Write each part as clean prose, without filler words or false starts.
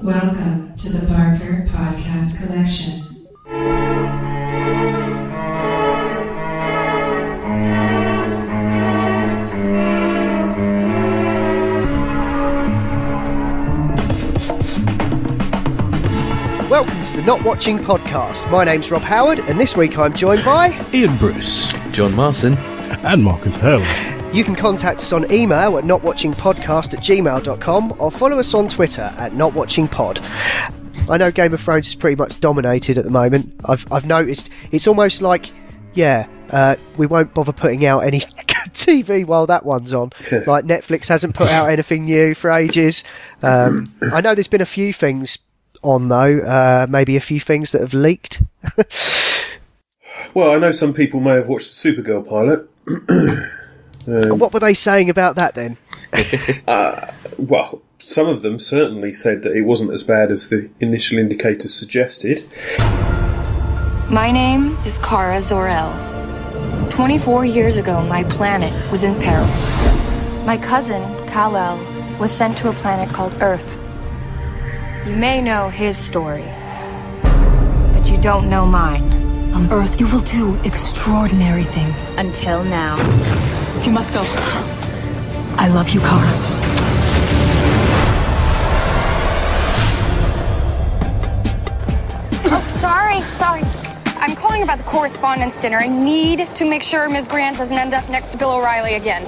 Welcome to the Barker Podcast Collection. Welcome to the Not Watching Podcast. My name's Rob Howard, and this week I'm joined by Ian Bruce, John Marson, and Marcus Hurley. You can contact us on email at notwatchingpodcast@gmail.com or follow us on Twitter at notwatchingpod. I know Game of Thrones is pretty much dominated at the moment. I've noticed it's almost like, we won't bother putting out any TV while that one's on. Like Netflix hasn't put out anything new for ages. I know there's been a few things on though, maybe a few things that have leaked. Well, I know some people may have watched the Supergirl pilot. What were they saying about that then? Well, some of them certainly said that it wasn't as bad as the initial indicators suggested. My name is Kara Zor-El. 24 years ago, my planet was in peril. My cousin, Kal-El, was sent to a planet called Earth. You may know his story, but you don't know mine. On Earth, you will do extraordinary things. Until now. You must go. I love you, Kara. Oh, sorry. I'm calling about the correspondence dinner. I need to make sure Ms. Grant doesn't end up next to Bill O'Reilly again.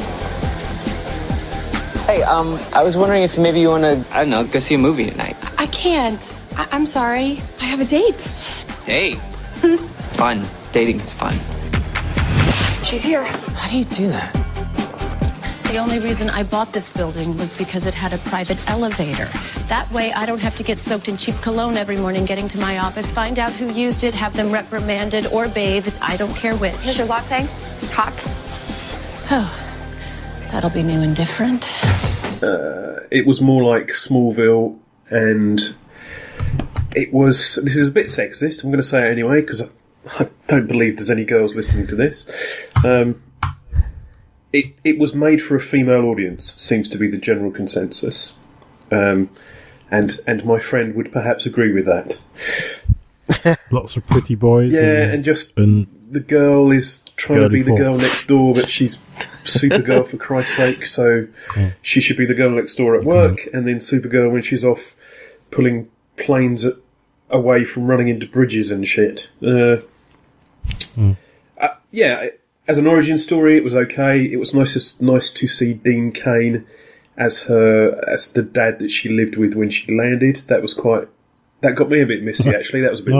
Hey, I was wondering if maybe you want to, I don't know, go see a movie tonight. I can't. I'm sorry. I have a date. Date? Fun. Dating's fun. She's here. How do you do that? The only reason I bought this building was because it had a private elevator. That way I don't have to get soaked in cheap cologne every morning getting to my office, find out who used it, have them reprimanded or bathed. I don't care which. Here's your latte. Hot. Oh, that'll be new and different. It was more like Smallville, and this is a bit sexist, I'm going to say it anyway, because I don't believe there's any girls listening to this. It was made for a female audience, seems to be the general consensus. And my friend would perhaps agree with that. Lots of pretty boys. And the girl is trying to be the girl next door, but she's Supergirl for Christ's sake, so she should be the girl next door at work, and then Supergirl when she's off pulling planes away from running into bridges and shit. As an origin story, it was okay. It was nice to see Dean Cain as the dad that she lived with when she landed. That got me a bit misty, actually. That was a bit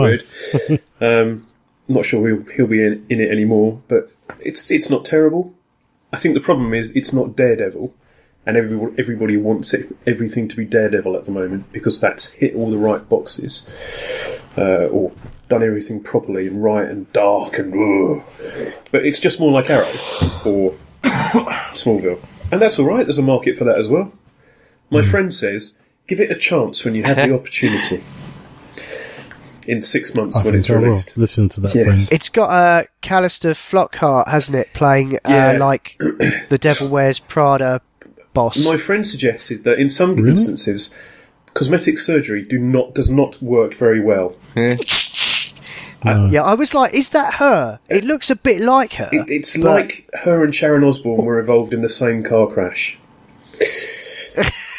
weird. Not sure he'll be in it anymore, but it's not terrible. I think the problem is it's not Daredevil, and everybody wants everything to be Daredevil at the moment because that's hit all the right boxes, or done everything properly and right and dark and. But it's just more like Arrow or Smallville, and that's all right. There's a market for that as well. My friend says, give it a chance when you have the opportunity. In 6 months when it's released. Listen to that, friend. It's got Callister Flockhart, hasn't it, playing like the Devil Wears Prada boss. My friend suggested that in some instances, cosmetic surgery does not work very well. I was like, is that her? It looks a bit like her. It's like her and Sharon Osbourne were involved in the same car crash.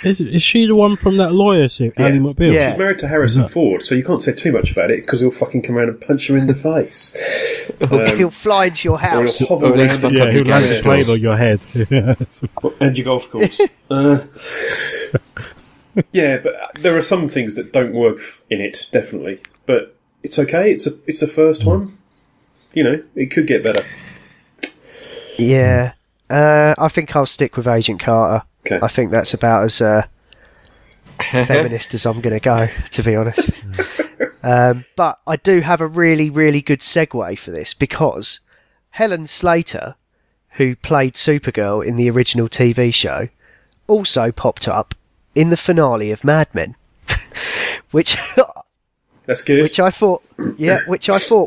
Is she the one from that lawyer series, Ally McBeal? Yeah. She's married to Harrison Ford, so you can't say too much about it because he'll fucking come around and punch her in the face. He'll fly into your house. He'll hobble around. He'll land his plane on your head. And your golf course. But there are some things that don't work in it, definitely. But it's okay. It's a first one. You know, it could get better. Yeah. I think I'll stick with Agent Carter. Okay. I think that's about as feminist as I'm going to go, to be honest. But I do have a really, really good segue for this because Helen Slater, who played Supergirl in the original TV show, also popped up in the finale of Mad Men, which that's good. Which I thought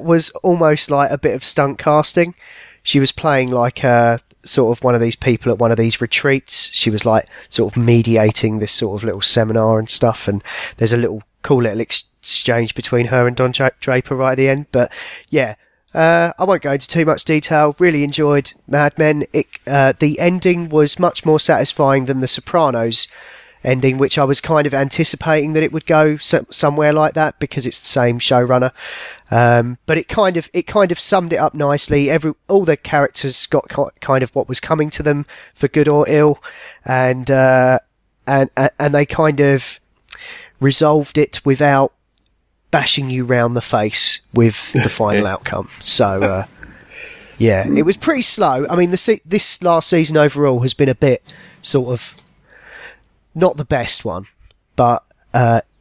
was almost like a bit of stunt casting. She was playing like sort of one of these people at one of these retreats. She was like sort of mediating this sort of little seminar and stuff, and there's a cool little exchange between her and Don Draper right at the end. But yeah, I won't go into too much detail. Really enjoyed Mad Men. The ending was much more satisfying than The Sopranos ending, which I was kind of anticipating that it would go somewhere like that because it's the same showrunner. But it kind of summed it up nicely. All the characters got kind of what was coming to them for good or ill, and they kind of resolved it without bashing you round the face with the final outcome. So yeah, it was pretty slow. I mean, this last season overall has been a bit sort of not the best one, but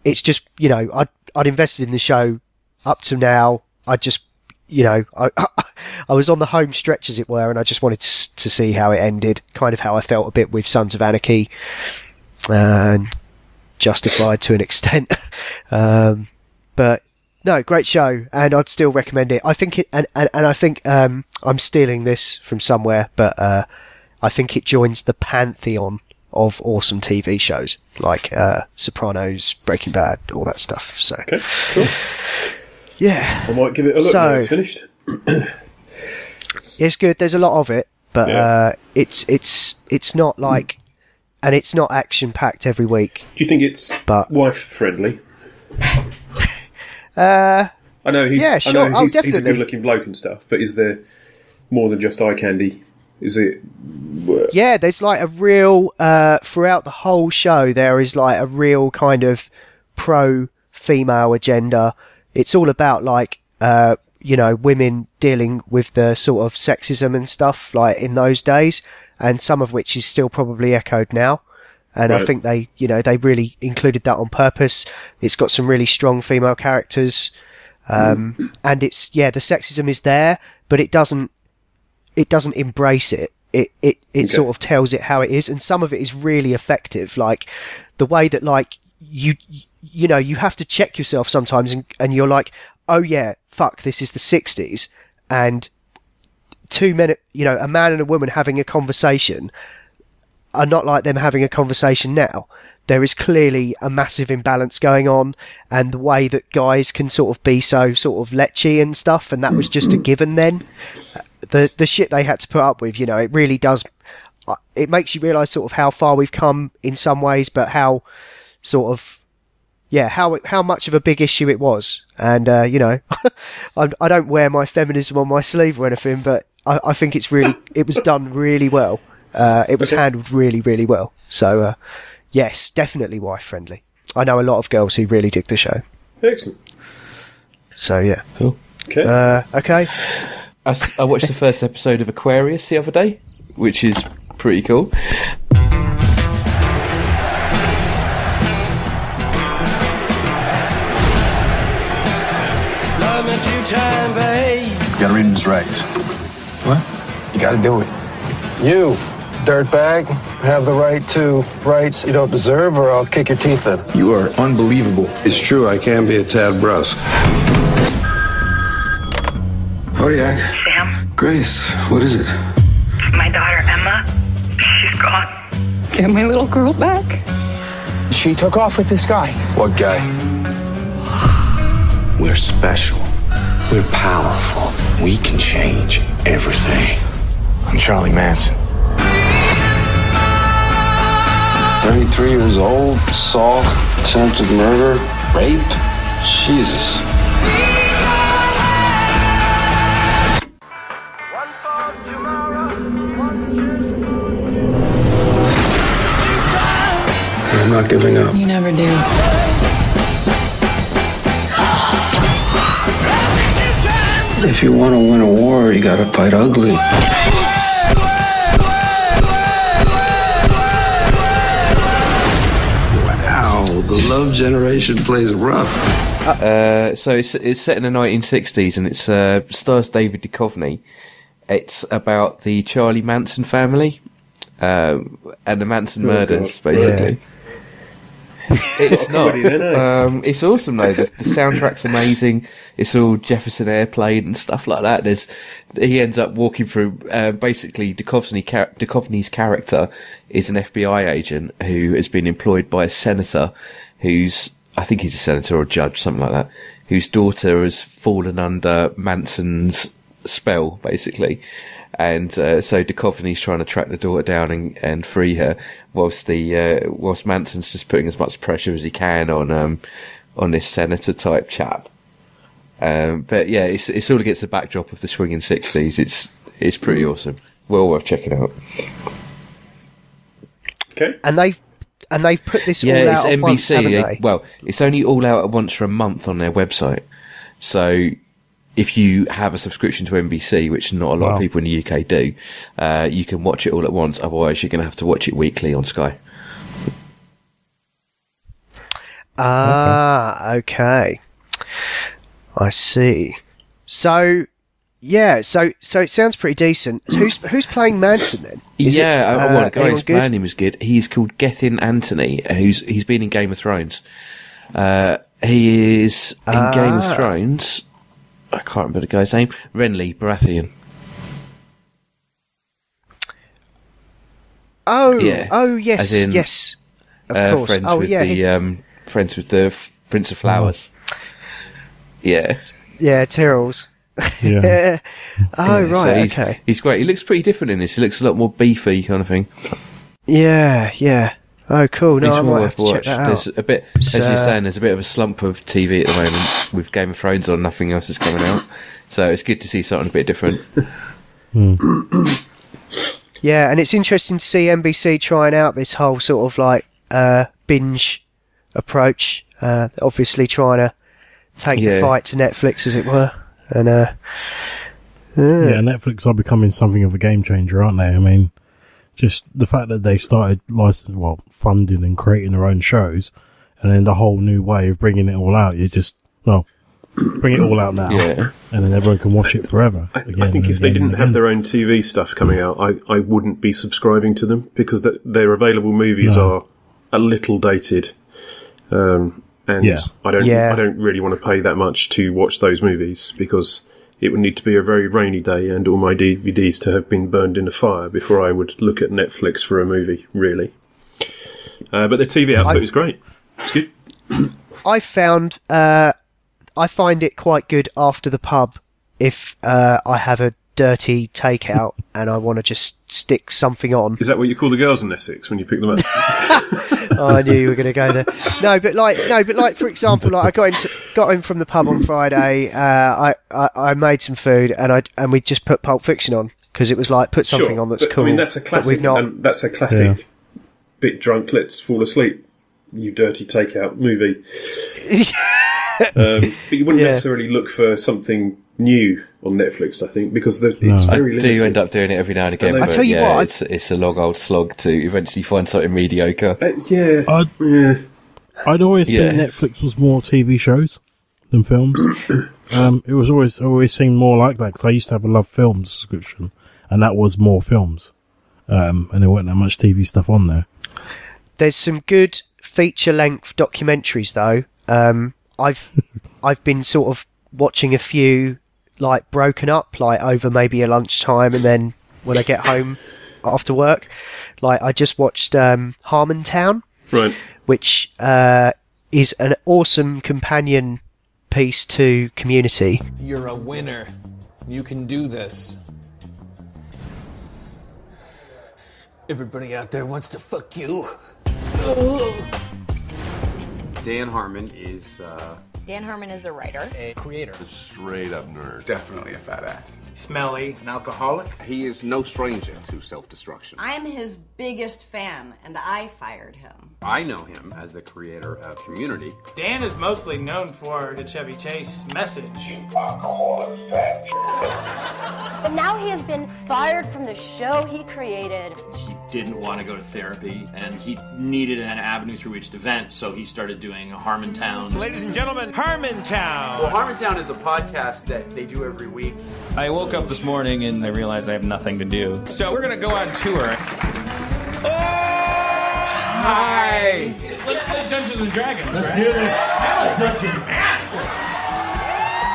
it's just, you know, I'd invested in the show up to now. I just, you know, I was on the home stretch, as it were, and I just wanted to see how it ended, kind of how I felt a bit with Sons of Anarchy, and Justified to an extent. But no, great show, and I'd still recommend it. I think it, and I think I'm stealing this from somewhere, but I think it joins the pantheon of awesome TV shows like Sopranos, Breaking Bad, all that stuff. So okay, cool. Yeah, I might give it a look when it's finished. It's good. There's a lot of it, but it's not like, and it's not action packed every week. Do you think it's wife friendly? I know he's, yeah, sure. he's a good looking bloke and stuff, but is there more than just eye candy? Is it? Yeah, there's like a real throughout the whole show. There is like a real kind of pro-female agenda. It's all about like you know, women dealing with the sort of sexism and stuff like in those days, and some of which is still probably echoed now. And right. I think they really included that on purpose. It's got some really strong female characters, and it's the sexism is there, but it doesn't embrace it. It sort of tells it how it is, and some of it is really effective. Like the way that like you know, you have to check yourself sometimes, and you're like, oh yeah, fuck, this is the 60s, and two men, you know, a man and a woman having a conversation are not like them having a conversation now. There is clearly a massive imbalance going on, and the way that guys can sort of be so sort of lechy and stuff, and that was just a given then. The shit they had to put up with, you know, it really does. It makes you realise sort of how far we've come in some ways, but how sort of how much of a big issue it was. And you know, I don't wear my feminism on my sleeve or anything, but I think it was done really well. It was handled really, really well. So yes, definitely wife friendly. I know a lot of girls who really dig the show. Excellent. So yeah, cool. Okay. Okay. I watched the first episode of Aquarius the other day, which is pretty cool. You gotta read his rights. What? You gotta do it. You, dirtbag, have the right to rights you don't deserve, or I'll kick your teeth in. You are unbelievable. It's true, I can be a tad brusque. Kodiak. Sam. Grace, what is it? My daughter Emma, she's gone. Get my little girl back. She took off with this guy. What guy? We're special. We're powerful. We can change everything. I'm Charlie Manson. 33 years old, assault, attempted murder, rape. Jesus. I'm not giving up. You never do. If you want to win a war, you gotta fight ugly. Wow, the love generation plays rough. So it's set in the 1960s, and it stars David Duchovny. It's about the Charlie Manson family and the Manson murders, basically. It's not. It's awesome though. The soundtrack's amazing. It's all Jefferson Airplane and stuff like that. He ends up walking through. Basically, Duchovny's character is an FBI agent who has been employed by a senator, I think he's a senator or a judge, something like that, whose daughter has fallen under Manson's spell, basically. And so Duchovny's trying to track the daughter down and free her, whilst Manson's just putting as much pressure as he can on this senator type chap. But yeah, it's all against the backdrop of the swinging 60s. It's pretty awesome. Well worth checking out. Okay. And they've put this all out it's at NBC. once, haven't they? Well, it's only all out at once for a month on their website. So if you have a subscription to NBC, which not a lot of people in the UK do, you can watch it all at once. Otherwise, you're going to have to watch it weekly on Sky. Okay. I see. So, yeah, so it sounds pretty decent. Who's playing Manson then? The guy who's playing him is good. He's called Gethin Anthony. He's been in Game of Thrones. He is in Game of Thrones. I can't remember the guy's name. Renly Baratheon. Oh yes, yes. Of course. Friends with the Prince of Flowers. Yeah. Yeah, Tyrrell's. Yeah. Right, so okay. He's great. He looks pretty different in this. He looks a lot more beefy kind of thing. Yeah. Oh, cool. No, it's I well might worth have to check that out. There's a bit, as you're saying, there's a bit of a slump of TV at the moment with Game of Thrones on. Nothing else is coming out, so it's good to see something a bit different. Yeah, and it's interesting to see NBC trying out this whole sort of like binge approach. Obviously, trying to take the fight to Netflix, as it were, and Netflix are becoming something of a game changer, aren't they? I mean, just the fact that they started funding and creating their own shows, and then the whole new way of bringing it all out. You just bring it all out now, and then everyone can watch it forever. I think if they didn't have their own TV stuff coming out, I wouldn't be subscribing to them, because their available movies are a little dated, and I don't really want to pay that much to watch those movies, because it would need to be a very rainy day and all my DVDs to have been burned in a fire before I would look at Netflix for a movie, really. But the TV output is great. It's good. I find it quite good after the pub if I have a dirty takeout and I want to just stick something on. Is that what you call the girls in Essex when you pick them up? I knew you were going to go there. No, but like for example, like I got in from the pub on Friday. I made some food and we just put Pulp Fiction on because it was like put something on that's cool. I mean, that's a classic. That's a classic. Bit drunk, let's fall asleep. You dirty takeout movie. But you wouldn't necessarily look for something new on Netflix, I think, because it's very limited. I do end up doing it every now and again. I tell you what, it's a long old slog to eventually find something mediocre. I'd always think Netflix was more TV shows than films. It was always seemed more like that, because I used to have a Love Films subscription, and that was more films, and there wasn't that much TV stuff on there. There's some good feature-length documentaries, though. I've been sort of watching a few, like, broken up, like, over maybe a lunchtime, and then when I get home after work. Like, I just watched Harmontown, right, which is an awesome companion piece to Community. You're a winner. You can do this. Everybody out there wants to fuck you. Dan Harmon is a writer. A creator. A straight up nerd. Definitely a fat ass. Smelly. An alcoholic. He is no stranger to self-destruction. I'm his biggest fan, and I fired him. I know him as the creator of Community. Dan is mostly known for the Chevy Chase message. But now he has been fired from the show he created. He didn't want to go to therapy, and he needed an avenue through which to vent, so he started doing Harmontown. Ladies and gentlemen, Harmontown! Well, Harmontown is a podcast that they do every week. I woke up this morning and I realized I have nothing to do. So we're going to go on tour. Hi! Let's play Dungeons and Dragons, Let's right? do this. I'm a dungeon master.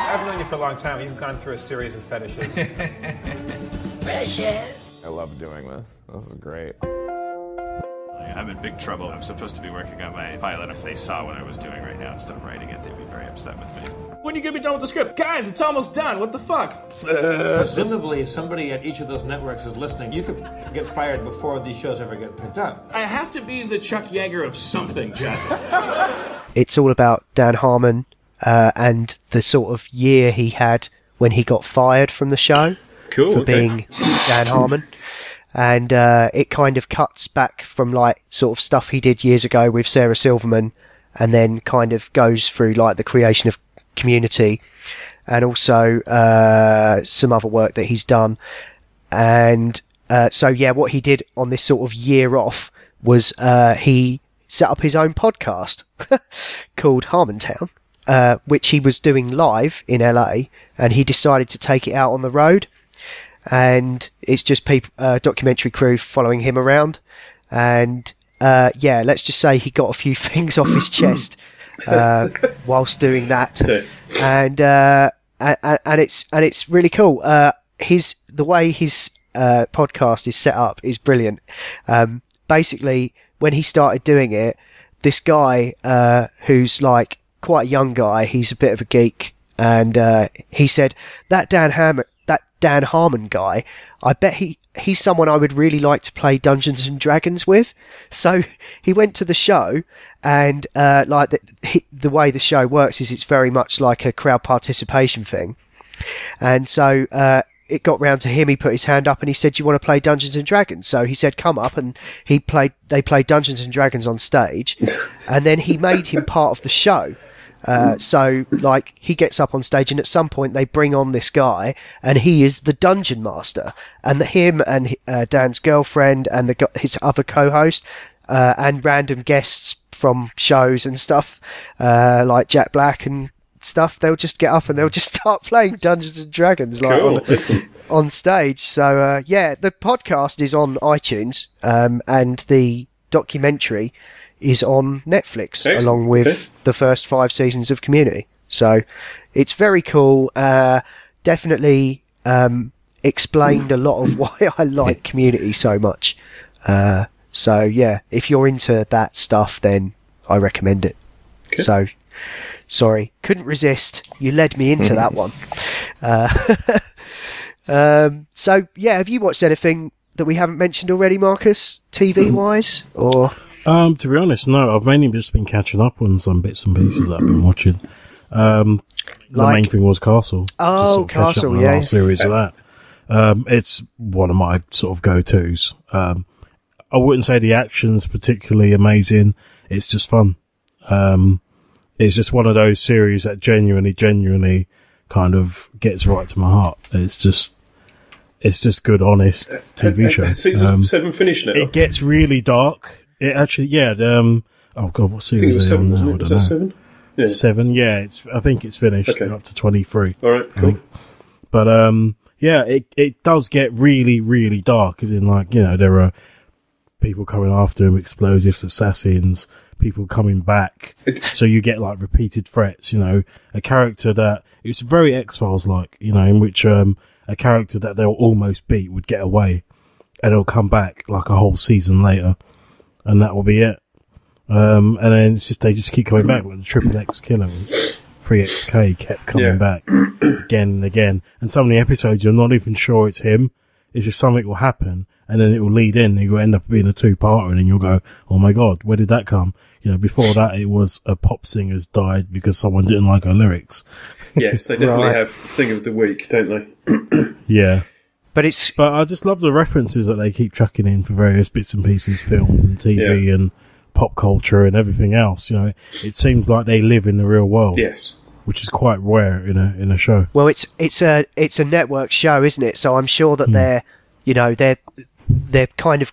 I've known you for a long time. You've gone through a series of fetishes. Precious. I love doing this. This is great. I'm in big trouble. I'm supposed to be working on my pilot. If they saw what I was doing right now instead of writing it, they'd be very upset with me. When are you gonna be done with the script? Guys, it's almost done. What the fuck? Presumably, somebody at each of those networks is listening. You could get fired before these shows ever get picked up. I have to be the Chuck Yeager of something, Jeff. It's all about Dan Harmon and the sort of year he had when he got fired from the show for being Dan Harmon. And it kind of cuts back from like sort of stuff he did years ago with Sarah Silverman, and then kind of goes through like the creation of Community, and also some other work that he's done. And so yeah, what he did on this sort of year off was he set up his own podcast called Harmontown, which he was doing live in LA, and he decided to take it out on the road. And it's just people, documentary crew following him around, and yeah, let's just say he got a few things off his chest whilst doing that, and it's really cool. The way his podcast is set up is brilliant. Basically, when he started doing it, this guy who's like quite a young guy, he's a bit of a geek, and he said that Dan Harmon guy, I bet he's someone I would really like to play Dungeons and Dragons with. So he went to the show, and like the way the show works is it's very much like a crowd participation thing. And so it got round to him. He put his hand up and he said, "Do you want to play Dungeons and Dragons?" So he said, "Come up," and they played Dungeons and Dragons on stage, and then he made him part of the show. So like he gets up on stage, and at some point they bring on this guy, and he is the dungeon master, and him and Dan's girlfriend and his other co-host and random guests from shows and stuff like Jack Black and stuff, they'll just get up and they'll just start playing Dungeons and Dragons like on stage. So yeah, the podcast is on iTunes, and the documentary is on Netflix. Excellent. Along with the first 5 seasons of Community. So it's very cool. Definitely explained a lot of why I like Community so much. So yeah, if you're into that stuff, then I recommend it. Okay. So sorry, couldn't resist. You led me into that one. So yeah, have you watched anything that we haven't mentioned already, Marcus, TV wise, or? To be honest, no. I've mainly just been catching up on some bits and pieces that I've been watching. The main thing was Castle. Oh, Castle, yeah. Last series of that. It's one of my sort of go-tos. I wouldn't say the action's particularly amazing. It's just fun. It's just one of those series that genuinely kind of gets right to my heart. It's just good, honest TV show. Season 7 finished now. It gets really dark. It actually, yeah. Oh god, what series is it on now? Was that 7? Yeah. 7, yeah. I think it's finished. Okay. Up to 23. All right, cool. But yeah, it does get really, really dark. As in, like, you know, there are people coming after him, explosives, assassins, people coming back. So you get like repeated threats. You know, a character that it's very X-Files like. You know, in which a character that they'll almost beat would get away, and it'll come back like a whole season later. And that will be it. And then it's just, they just keep coming back. Like the Triple X Killer, 3XK kept coming back again and again. And some of the episodes, you're not even sure it's him. It's just something will happen, and then it will lead in, and you'll end up being a 2-parter, and then you'll go, oh my god, where did that come? You know, before that, it was a pop singer's died because someone didn't like her lyrics. Yes, they definitely have Thing of the Week, don't they? Yeah. But I just love the references that they keep chucking in for various bits and pieces, films and TV and pop culture and everything else. You know, it seems like they live in the real world. Yes, which is quite rare in a show. Well, it's a network show, isn't it? So I'm sure that they're kind of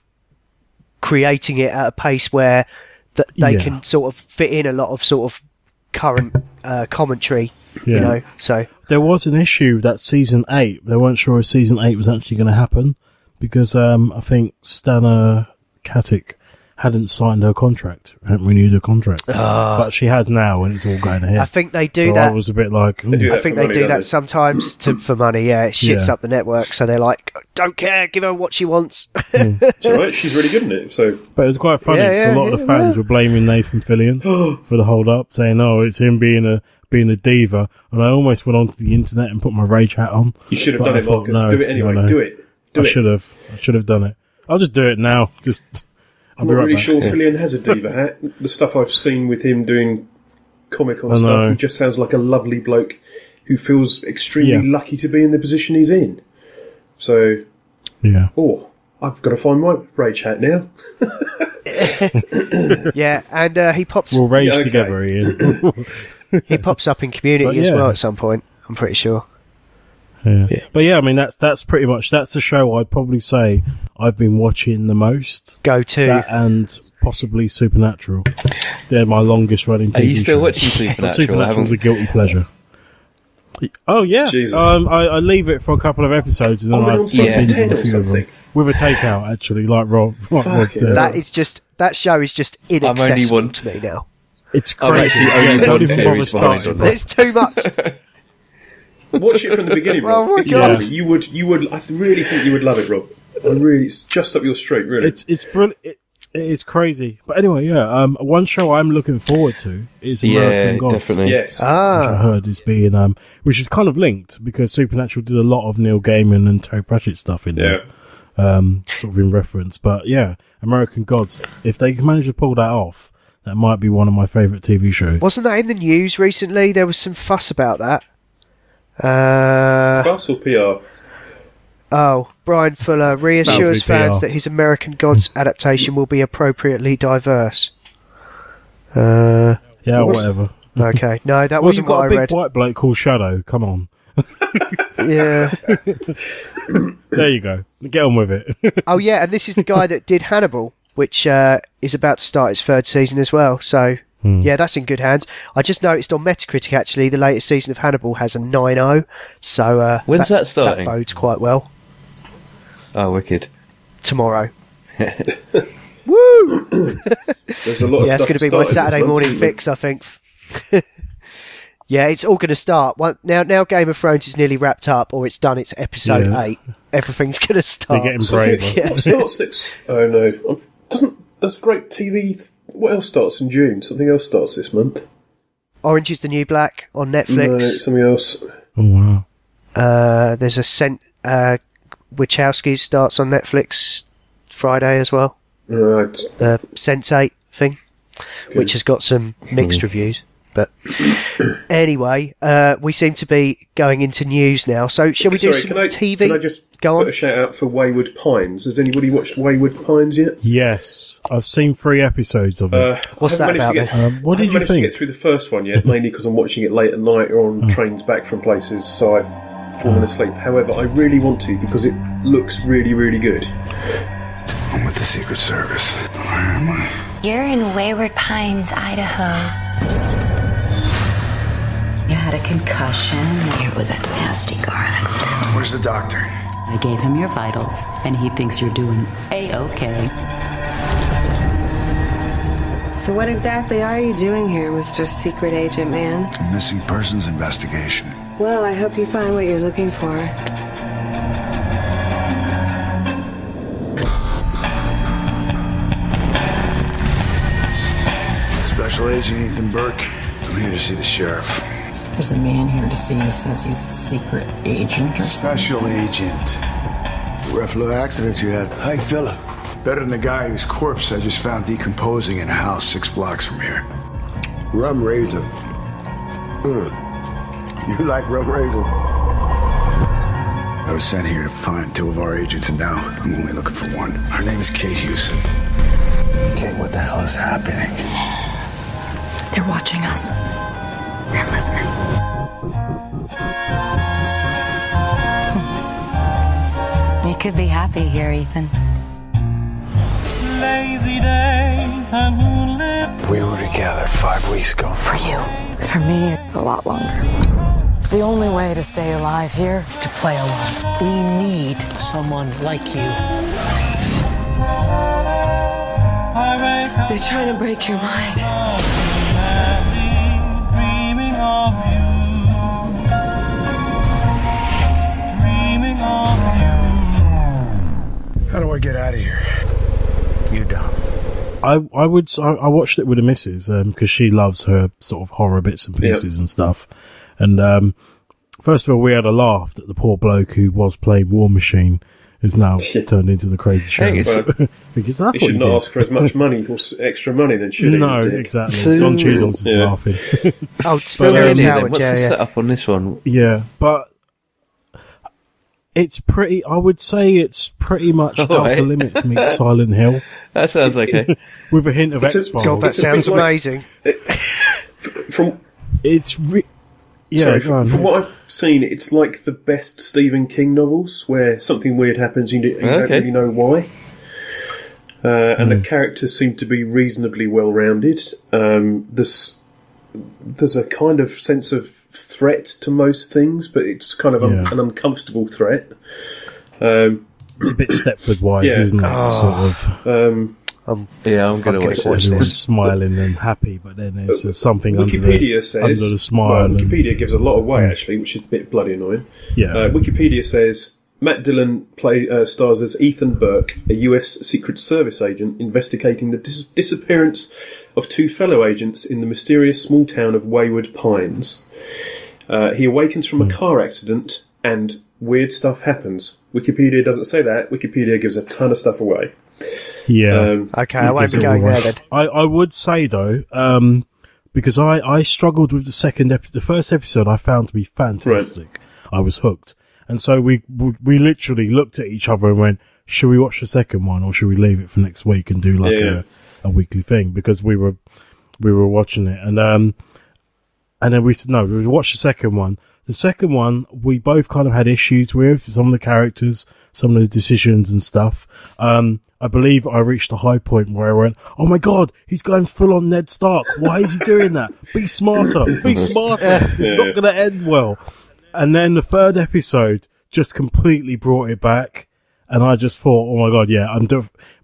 creating it at a pace where that they can sort of fit in a lot of sort of current commentary. You know, so there was an issue that season 8, they weren't sure if season 8 was actually going to happen because I think Stana Katic hadn't signed her contract, hadn't renewed her contract. But she has now, and it's all going ahead. I think they do so that. I was a bit like, I think they do that sometimes for money. Yeah, it shits up the network, so they're like, don't care, give her what she wants. It's alright, she's really good in it. So, but it was quite funny. Yeah, a lot of the fans were blaming Nathan Fillion for the hold up, saying, "Oh, it's him being a diva." And I almost went onto the internet and put my rage hat on. You should have done it, Marcus. Do it anyway. Do it. I should have done it. I'll just do it now. I'm not really sure Fillion has a diva hat. The stuff I've seen with him doing Comic-Con stuff, he just sounds like a lovely bloke who feels extremely lucky to be in the position he's in. So, I've got to find my rage hat now. Yeah, and he pops... We'll rage together, Ian. He pops up in Community as well at some point, I'm pretty sure. Yeah. But yeah, I mean, that's pretty much, that's the show I'd probably say I've been watching the most. Go to. That and possibly Supernatural. They're my longest running TV Are you still shows. watching Supernatural? Supernatural's a guilty pleasure. Oh yeah. Jesus. I leave it for a couple of episodes and then I continue a few of them. With a takeout, actually, like Rob said. That show is just inaccessible to me now. It's crazy. Don't even bother starting. There's too much. Watch it from the beginning, Rob. It's lovely. You would. I really think you would love it, Rob. It's just up your street, really. It's brilliant. It is crazy. But anyway, one show I'm looking forward to is American Gods. Definitely. Yes. Which I heard is being which is kind of linked because Supernatural did a lot of Neil Gaiman and Terry Pratchett stuff in there. Sort of in reference. But yeah, American Gods. If they can manage to pull that off, that might be one of my favourite TV shows. Wasn't that in the news recently? There was some fuss about that. Fuss or PR? Oh, Brian Fuller reassures fans that his American Gods adaptation will be appropriately diverse. Whatever. Okay, no, that wasn't what I read. You've got a big white bloke called Shadow. Come on. Yeah. There you go. Get on with it. Oh yeah, and this is the guy that did Hannibal, which is about to start its third season as well. So yeah, that's in good hands. I just noticed on Metacritic actually the latest season of Hannibal has a 9.0. So when's that starting? That bodes quite well. Oh, wicked! Tomorrow. Woo! There's a lot of it's going to be my Saturday morning fix, I think. Yeah, it's all going to start. Now Game of Thrones is nearly wrapped up, or it's done. It's episode 8. Everything's going to start. They're getting braver. What starts next? Oh no! That's great TV. What else starts in June? Something else starts this month. Orange is the New Black on Netflix. No, something else. Oh wow! There's a Wachowski's starts on Netflix Friday as well. Right. The Sense8 thing, which has got some mixed reviews. But anyway, we seem to be going into news now. So shall we do some TV? Can I just put a shout out for Wayward Pines? Has anybody watched Wayward Pines yet? Yes, I've seen 3 episodes of it. What's that about? What did you think? I haven't managed to get through the first one yet, mainly because I'm watching it late at night or on trains back from places, so I've fallen asleep. However, I really want to because it looks really, really good. I'm with the Secret Service. Where am I? You're in Wayward Pines, Idaho. You had a concussion. There was a nasty car accident. Where's the doctor? I gave him your vitals, and he thinks you're doing A-okay. So what exactly are you doing here, Mr. Secret Agent Man? A missing persons investigation. Well, I hope you find what you're looking for. Special Agent Ethan Burke. I'm here to see the sheriff. There's a man here to see you, says he's a secret agent or something. Special agent. Rough little accident you had. How you feeling? Better than the guy whose corpse I just found decomposing in a house 6 blocks from here. Rum raisin. You like rum raisin? I was sent here to find 2 of our agents, and now I'm only looking for 1. Her name is Kate Hewson. Kate, what the hell is happening? They're watching us. They're listening. You could be happy here, Ethan. Lazy days and moonlit. We were together 5 weeks ago. For you. For me, it's a lot longer. The only way to stay alive here is to play alone. We need someone like you. They're trying to break your mind. Dreaming of you. Dreaming of you. How do I get out of here? You don't. I watched it with the missus because she loves her sort of horror bits and pieces and stuff. And first of all, we had a laugh that the poor bloke who was playing War Machine is now turned into the crazy Sheriff. Because that's he should not ask for as much money or extra money than should he? No, exactly. Don Cheadle's is laughing. What's the setup on this one? Yeah, but it's pretty. I would say it's pretty much Outer Limits meets Silent Hill. That sounds okay. With a hint of X-Files. God, that sounds amazing. From what I've seen, it's like the best Stephen King novels, where something weird happens and you don't really know why. And the characters seem to be reasonably well rounded. There's a kind of sense of threat to most things, but it's kind of an uncomfortable threat. It's a bit Stepford-wise, isn't it? Sort of. I'm going to watch Everyone's smiling and happy, but then there's something Wikipedia under the smile. Wikipedia gives a lot away, actually, which is a bit bloody annoying. Yeah. Wikipedia says Matt Dillon stars as Ethan Burke, a US Secret Service agent investigating the disappearance of two fellow agents in the mysterious small town of Wayward Pines. He awakens from a car accident and weird stuff happens. Wikipedia doesn't say that. Wikipedia gives a ton of stuff away. Yeah. Okay, I won't be going there then. I would say though, because I struggled with the second episode. The first episode I found to be fantastic. Right. I was hooked. And so we literally looked at each other and went, should we watch the second one or should we leave it for next week and do like a weekly thing? Because we were watching it. And then we said, no, we would watch the second one. The second one, we both kind of had issues with some of the characters, some of the decisions and stuff. I believe I reached a high point where I went, oh my God, he's going full on Ned Stark. Why is he doing that? Be smarter. Be smarter. It's not going to end well. And then the third episode just completely brought it back. And I just thought, oh my God,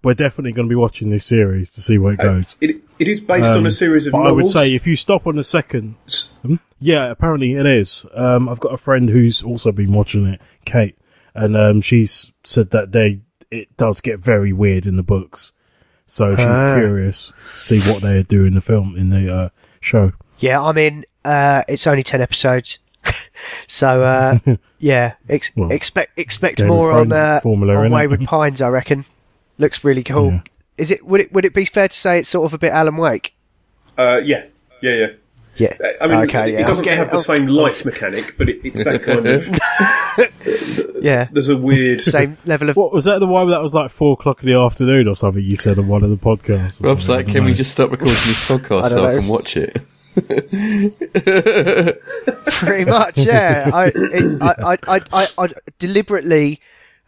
we're definitely going to be watching this series to see where it goes. It is based on a series of novels. I would say if you stop on the second... Yeah, apparently it is. I've got a friend who's also been watching it, Kate. And she's said that it does get very weird in the books. So she's curious to see what they do in the show. Yeah, I mean, it's only 10 episodes. So, expect more on Wayward Pines, I reckon. Looks really cool. Yeah. Would it be fair to say it's sort of a bit Alan Wake? Yeah. Yeah. I mean, it doesn't have the same light mechanic, but it's that kind of... yeah. There's a weird... Same level of... What, was that the one that was like 4:00 in the afternoon or something you said on one of the podcasts? Rob's like, can we just stop recording this podcast so I can watch it? Pretty much, yeah. I deliberately...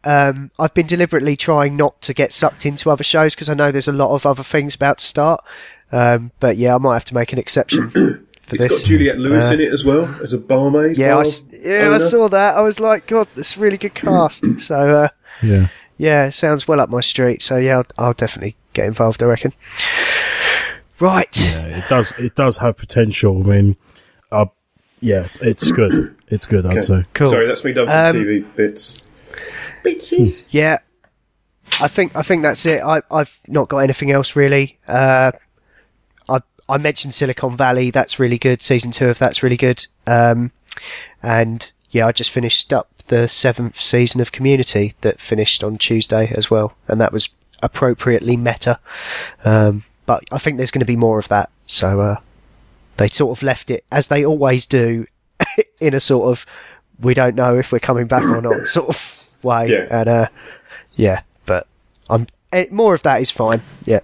I've been deliberately trying not to get sucked into other shows because I know there's a lot of other things about to start. But yeah, I might have to make an exception for it's this. Got Juliette Lewis in it as well as a barmaid. Yeah, I saw that. I was like, God, that's a really good cast. So yeah, it sounds well up my street. So yeah, I'll definitely get involved, I reckon. Right. Yeah, it does have potential. I mean, it's good. It's good, I'd say. Cool. Sorry, that's me done for TV bits. Bitches. Yeah, I think that's it. I've not got anything else really. I mentioned Silicon Valley. That's really good. Season 2 of that's really good. And yeah, I just finished up the 7th season of Community that finished on Tuesday as well, and that was appropriately meta. But I think there's going to be more of that. So they sort of left it as they always do, in a sort of we don't know if we're coming back or not sort of way. Yeah. And but more of that is fine. Yeah.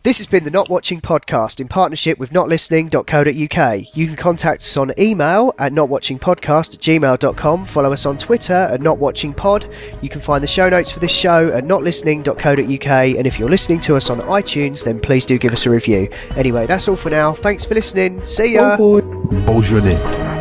This has been the Not Watching Podcast in partnership with notlistening.co.uk. You can contact us on email at notwatchingpodcast@gmail.com. Follow us on Twitter at notwatchingpod. You can find the show notes for this show at notlistening.co.uk. And if you're listening to us on iTunes, then please do give us a review. Anyway, that's all for now. Thanks for listening. See ya. Bonne journée.